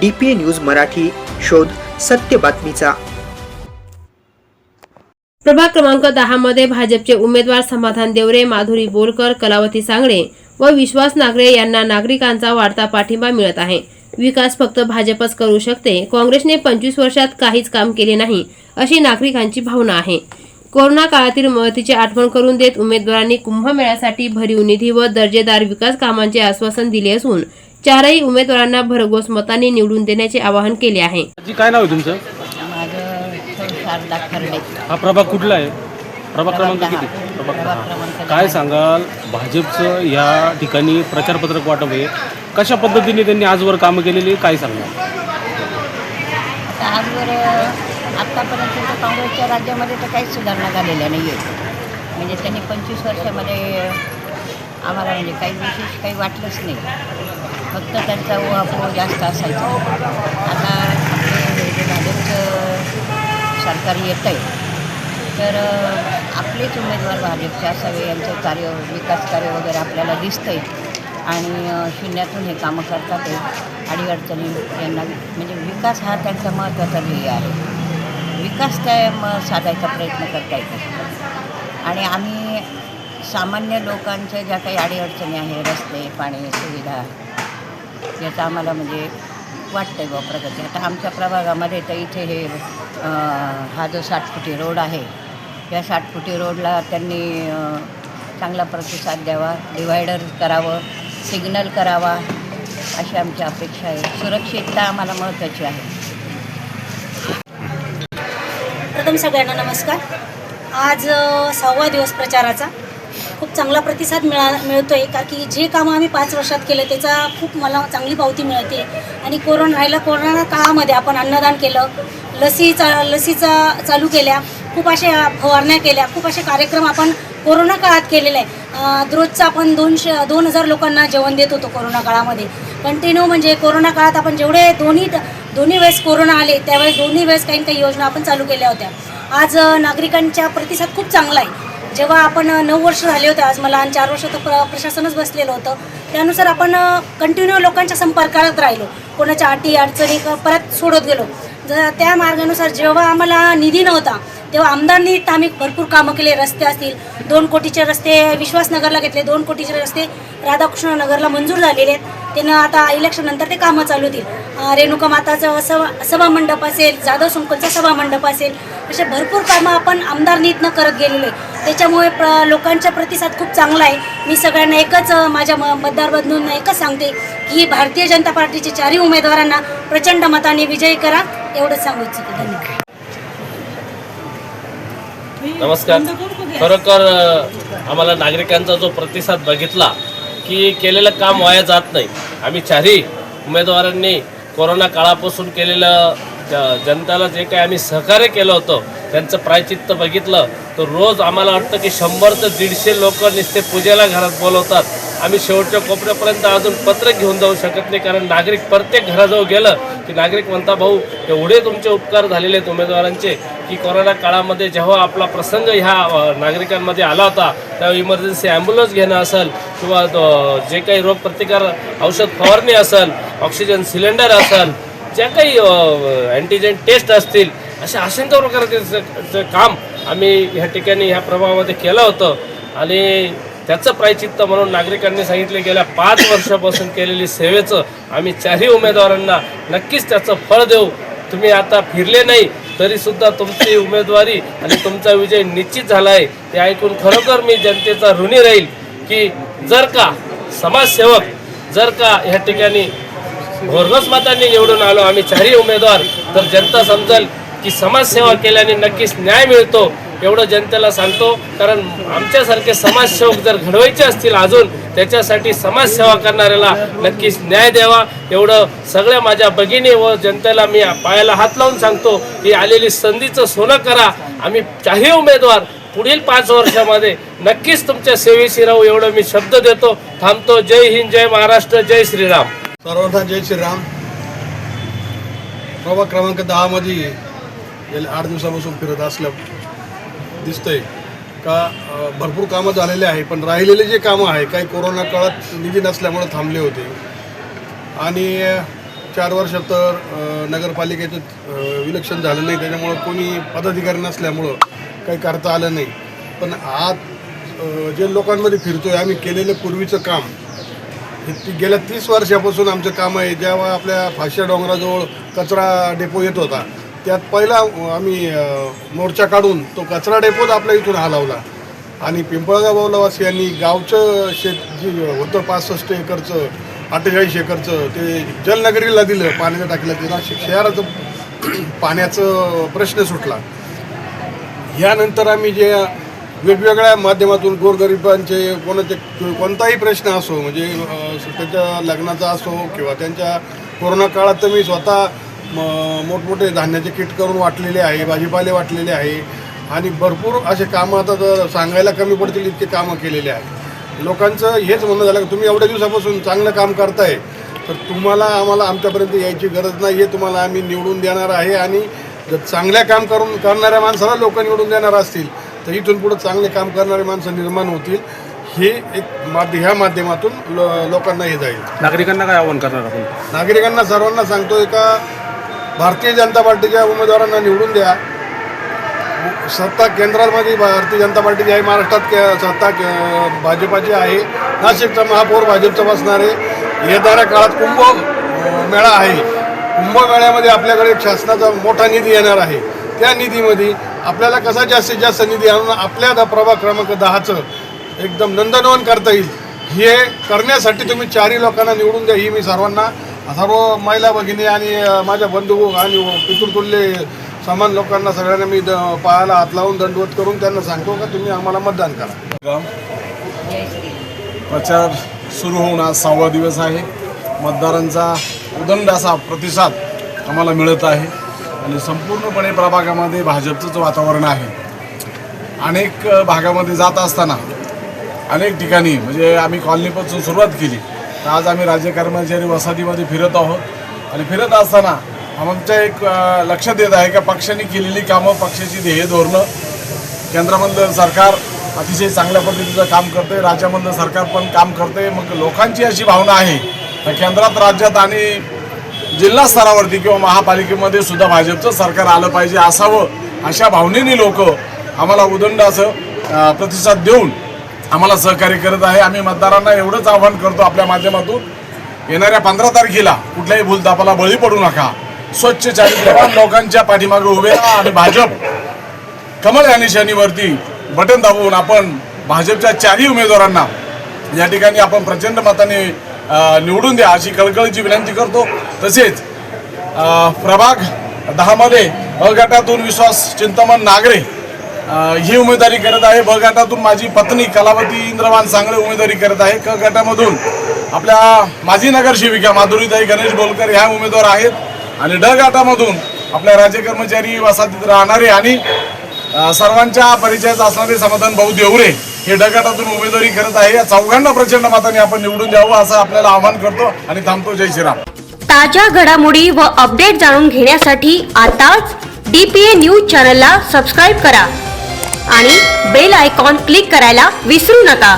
DPA news Marathi, शोध सत्य बातमीचा। प्रभाग क्रमांक 10 मध्ये भाजपचे उमेदवार समाधान देवरे, माधुरी बोरकर, कलावती सांगळे व विश्वास नागरे यांना नागरिकांचा वाढता पाठिंबा मिळत आहे। विकास फक्त भाजपच करू शकते, काँग्रेसने 25 वर्षात काहीच काम केले नाही अशी नागरिकांची भावना आहे। कोरोना काळातील मदतीची आठवण करून देत उमेदवारांनी कुंभमेळ्यासाठी भरीव निधी व दर्जेदार विकास कामांचे आश्वासन दिले असून चारही उमेदवारांना भरघोस मतांनी निवडून देण्याचे आवाहन केले आहे। काय नाव आहे तुमचं? माझं शारदा खर्डे। हा प्रभाग कुठला आहे? प्रभाग क्रमांक किती? प्रभाग 10। काय सांगाल, भाजपचं या ठिकाणी प्रचारपत्रक वाटप आहे, कशा पद्धतीने त्यांनी आजवर कामं केलेली काय सांगणार? आजवर आत्तापर्यंत काँग्रेसच्या राज्यामध्ये तर काहीच सुधारणा झालेल्या नाही आहे। म्हणजे त्यांनी 25 वर्षामध्ये आम्हाला म्हणजे काही विशेष काही वाटलंच नाही, फक्त त्यांचा उहापोह जास्त असायचा। आता आपले जे भाजपचं सरकार येतं आहे तर आपलेच उमेदवार भाजपचे असावे, यांचं कार्य विकास कार्य वगैरे आपल्याला दिसतं आहे आणि शून्यातून हे कामं करतात आहे। अडीअडचणी यांना म्हणजे विकास हा त्यांचा महत्त्वाचा ध्येय आहे, विकास काय साधायचा प्रयत्न करता येतो आणि आम्ही सामान्य लोकांच्या ज्या काही अडीअडचणी आहे, रस्ते, पाणी, सुविधा, याचा आम्हाला म्हणजे वाटतं आहे बा प्रगती। आता आमच्या प्रभागामध्ये तर इथे हे हा जो 60 फुटी रोड आहे, या 60 फुटी रोडला त्यांनी चांगला प्रतिसाद द्यावा, डिवायडर करावं, सिग्नल करावा अशी आमची अपेक्षा आहे। सुरक्षितता आम्हाला महत्त्वाची आहे। प्रथम सगळ्यांना नमस्कार। आज 6वा दिवस प्रचाराचा खूप चांगला प्रतिसाद मिळतो आहे, कारण की जे कामं आम्ही 5 वर्षात केलं त्याचा खूप मला चांगली पावती मिळते। आणि कोरोना काळामध्ये आपण अन्नदान केलं, लसीचा चालू केल्या, खूप अशा फवारण्या केल्या, खूप असे कार्यक्रम आपण कोरोना काळात केलेले आहे। रोजचं आपण 2000 लोकांना जेवण देत होतो कोरोना काळामध्ये कंटिन्यू। म्हणजे कोरोना काळात आपण जेवढे दोन्ही वेळेस कोरोना आले त्यावेळेस दोन्ही वेळेस काही काही योजना आपण चालू केल्या होत्या। आज नागरिकांचा प्रतिसाद खूप चांगला आहे। जेव्हा आपण 9 वर्ष झाले होते, आज मला 4 वर्ष तर प्रशासनच बसलेलं होतं, त्यानुसार आपण कंटिन्यू लोकांच्या संपर्कात राहिलो, कोणाच्या अटी अडचणी परत सोडत गेलो। त्या मार्गानुसार जेव्हा आम्हाला निधी नव्हता तेव्हा आमदारांनी आम्ही भरपूर कामं केले। रस्ते असतील, 2 कोटीचे रस्ते विश्वासनगरला घेतले, 2 कोटीचे रस्ते राधाकृष्ण नगरला मंजूर झालेले आहेत। त्यानं आता इलेक्शननंतर ते कामं चालू होतील। रेणुका माताचं सभा मंडप असेल, जाधव संकुलचा सभा मंडप असेल, असे भरपूर कामं आपण आमदार नीतनं करत गेलेलो आहे। त्याच्यामुळे लोकांचा प्रतिसाद खूप चांगला आहे। मी सगळ्यांना एकच माझ्या मतदारबंधूंना एकच सांगते की भारतीय जनता पार्टीचे 4ही उमेदवारांना प्रचंड मताने विजयी करा, एवढंच सांगू इच्छिते। धन्यवाद। नमस्कार। खरोखर आम्हाला नागरिकांचा जो प्रतिसाद बघितला की केलेलं काम वाया जात नाही। आम्ही 4ही उमेदवारांनी कोरोना काळापासून केलेलं जनताला जे काही आम्ही सहकार्य केलं होतं त्यांचं प्रायचित्त बघितलं तर रोज आम्हाला वाटतं की 100 ते 150 लोक नुसते पूजेला घरात बोलवतात। आम्ही शेवटच्या कोपऱ्यापर्यंत अजून पत्र घेऊन जाऊ शकत नाही, कारण नागरिक प्रत्येक घराजवळ गेलं की नागरिक म्हणता, भाऊ एवढे तुमचे उपकार झालेले आहेत उमेदवारांचे की कोरोना काळामध्ये जेव्हा आपला प्रसंग ह्या नागरिकांमध्ये आला होता तेव्हा इमर्जन्सी ॲम्ब्युलन्स घेणं असेल किंवा जे काही रोगप्रतिकार औषध फवारणी असेल, ऑक्सिजन सिलेंडर असेल, ज्या काही अँटीजेन टेस्ट असतील, अशा असंख्य प्रकारचं काम आम्ही ह्या ठिकाणी ह्या प्रभावामध्ये केलं होतं आणि त्याचं प्रायचित्त म्हणून नागरिकांनी सांगितले गेल्या 5 वर्षापासून केलेली सेवेचं आम्ही 4ही उमेदवारांना नक्कीच त्याचं फळ देऊ। तुम्ही आता फिरले नाही तरीसुद्धा तुमची उमेदवारी आणि तुमचा विजय निश्चित झाला आहे ते ऐकून खरोखर मी जनतेचा ऋणी राहील की जर का समाजसेवक जर का ह्या ठिकाणी भरघोस मतांनी निवडून आलो आम्ही 4ही उमेदवार तर जनता समजेल की समाजसेवा केल्याने नक्कीच न्याय मिळतो, एवढं जनतेला सांगतो। कारण आमच्यासारखे समाजसेवक जर घडवायचे असतील अजून त्याच्यासाठी समाजसेवा करणाऱ्याला नक्कीच न्याय द्यावा, एवढं सगळ्या माझ्या भगिनी व जनतेला मी पायाला हात लावून सांगतो की आलेली संधीचं सोनं करा। आम्ही 4ही उमेदवार पुढील 5 वर्षामध्ये नक्कीच तुमच्या सेवेशी राहू, एवढं मी शब्द देतो। थांबतो। जय हिंद, जय महाराष्ट्र, जय श्रीराम। सर्वांना जय श्रीराम। प्रभाग क्रमांक 10 मध्ये गेल्या 8 दिवसापासून फिरत असल्या दिसतंय का भरपूर कामं झालेले आहे, पण राहिलेले जे कामं आहे काही कोरोना काळात निधी नसल्यामुळे थांबले होते आणि 4 वर्षात तर नगरपालिकेचं इलेक्शन झालं नाही, त्याच्यामुळं कोणी पदाधिकारी नसल्यामुळं काही करता आलं नाही. पण आज जे लोकांमध्ये फिरतोय आम्ही केलेलं पूर्वीचं काम, गेल्या 30 वर्षापासून आमचं काम आहे. जेव्हा आपल्या फाश्या डोंगराजवळ कचरा डेपो येत होता, त्यात पहिला आम्ही मोर्चा काढून तो कचरा डेपोच आपल्या इथून हलवला. आणि पिंपळगाव बावलावासियांनी गावचं शेत जे होतं 65 एकरचं 48 एकरचं ते जलनगरीला दिलं पाण्याच्या टाकीला. तिला शहराचं पाण्याचं प्रश्न सुटला. यानंतर आम्ही जे वेगवेगळ्या माध्यमातून गोरगरिबांचे कोणताही प्रश्न असो, म्हणजे त्यांच्या लग्नाचा असो किंवा त्यांच्या कोरोना काळात तर मी स्वतः मोठमोठे धान्याचे किट करून वाटलेले आहे, भाजीपाले वाटलेले आहे आणि भरपूर असे कामं आता तर सांगायला कमी पडतील इतके कामं केलेले आहेत. लोकांचं हेच म्हणणं झालं की तुम्ही एवढ्या दिवसापासून चांगलं काम करताय तर आम्हाला आमच्यापर्यंत यायची गरज नाही आहे, तुम्हाला आम्ही निवडून देणार आहे. आणि जर चांगल्या काम करणाऱ्या माणसाला लोक निवडून देणार असतील तर इथून पुढं चांगले काम करणारे माणसं निर्माण होतील. हे एक ह्या माध्यमातून लोकांना हे जाईल. नागरिकांना काय आवाहन करणार आपण? नागरिकांना सर्वांना सांगतोय का भारतीय जनता पार्टीच्या उमेदवारांना निवडून द्या. सत्ता केंद्रामध्ये भारतीय जनता पार्टीची आहे, महाराष्ट्रात सत्ता भाजपाची आहे, नाशिकचा महापौर भाजपचा बसणार आहे. येणाऱ्या काळात कुंभमेळा आहे, कुंभमेळ्यामध्ये आपल्याकडे शासनाचा मोठा निधी येणार आहे. त्या निधीमध्ये आपल्याला कसा जास्तीत जास्त निधी आणून आपल्या प्रभाग क्रमांक 10चं एकदम नंदनवन करता येईल हे करण्यासाठी तुम्ही 4ही लोकांना निवडून द्या. ही मी सर्व महिला भगिनी आणि माझ्या बंधू आणि पितृतुल्य समान लोकांना सगळ्यांना मी पायाला हात लावून दंडवत करून त्यांना सांगतो का तुम्ही आम्हाला मतदान करा. प्रचार सुरू होऊन आज 6वा दिवस आहे. मतदारांचा उदंड असा प्रतिसाद आम्हाला मिळत आहे आणि संपूर्णपणे प्रभागामध्ये भाजपचंच वातावरण आहे. अनेक भागामध्ये जात असताना अनेक ठिकाणी म्हणजे आम्ही कॉलनीपासून सुरुवात केली तर आज आम्ही राज्य कर्मचारी वसाहतीमध्ये फिरत आहोत आणि फिरत असताना आमच्या एक लक्षात येत आहे की पक्षाने केलेली कामं, पक्षाची ध्येय धोरणं, केंद्रामधलं सरकार अतिशय चांगल्या पद्धतीचं काम करते, राज्यामधलं सरकार पण काम करते. मग लोकांची अशी भावना आहे तर केंद्रात, राज्यात आणि जिल्हा स्तरावरती किंवा महापालिकेमध्ये सुद्धा भाजपचं सरकार आलं पाहिजे असावं अशा भावनेने लोक आम्हाला उदंड असं प्रतिसाद देऊन आम्हाला सहकार्य करत आहे. आम्ही मतदारांना एवढंच आवाहन करतो आपल्या माध्यमातून, येणाऱ्या 15 तारखेला कुठल्याही भूलथापाला बळी पडू नका. स्वच्छ चारित्र्यवान लोकांच्या पाठीमागे उभे राहा आणि भाजप कमळ या निशाणीवरती बटन दाबवून आपण भाजपच्या 4ही उमेदवारांना या ठिकाणी आपण प्रचंड मताने निवडून द्या अशी कळकळीची विनंती करतो. तसेच प्रभाग 10मध्ये ब गटातून विश्वास चिंतामण नागरे ही उमेदवारी करत आहे. ब गटातून माझी पत्नी कलावती इंद्रवान सांगळे उमेदवारी करत आहे. क गटामधून आपल्या माजी नगरसेविका माधुरीताई गणेश बोलकर ह्या उमेदवार आहेत आणि ड गटामधून आपल्या राज्य कर्मचारी वसाहतीत राहणारे आणि सर्वांच्या परिचयात असणारे समाधान भाऊ देवरे हे ड गटातून उमेदवारी करत आहे. या चौघांना प्रचंड मताने आपण निवडून द्यावं असं आपल्याला आवाहन करतो आणि थांबतो. जय श्रीराम. ताज्या घडामोडी व अपडेट जाणून घेण्यासाठी आताच DPA न्यूज चॅनलला सबस्क्राईब करा आणि बेल आयकॉन क्लिक करायला विसरू नका.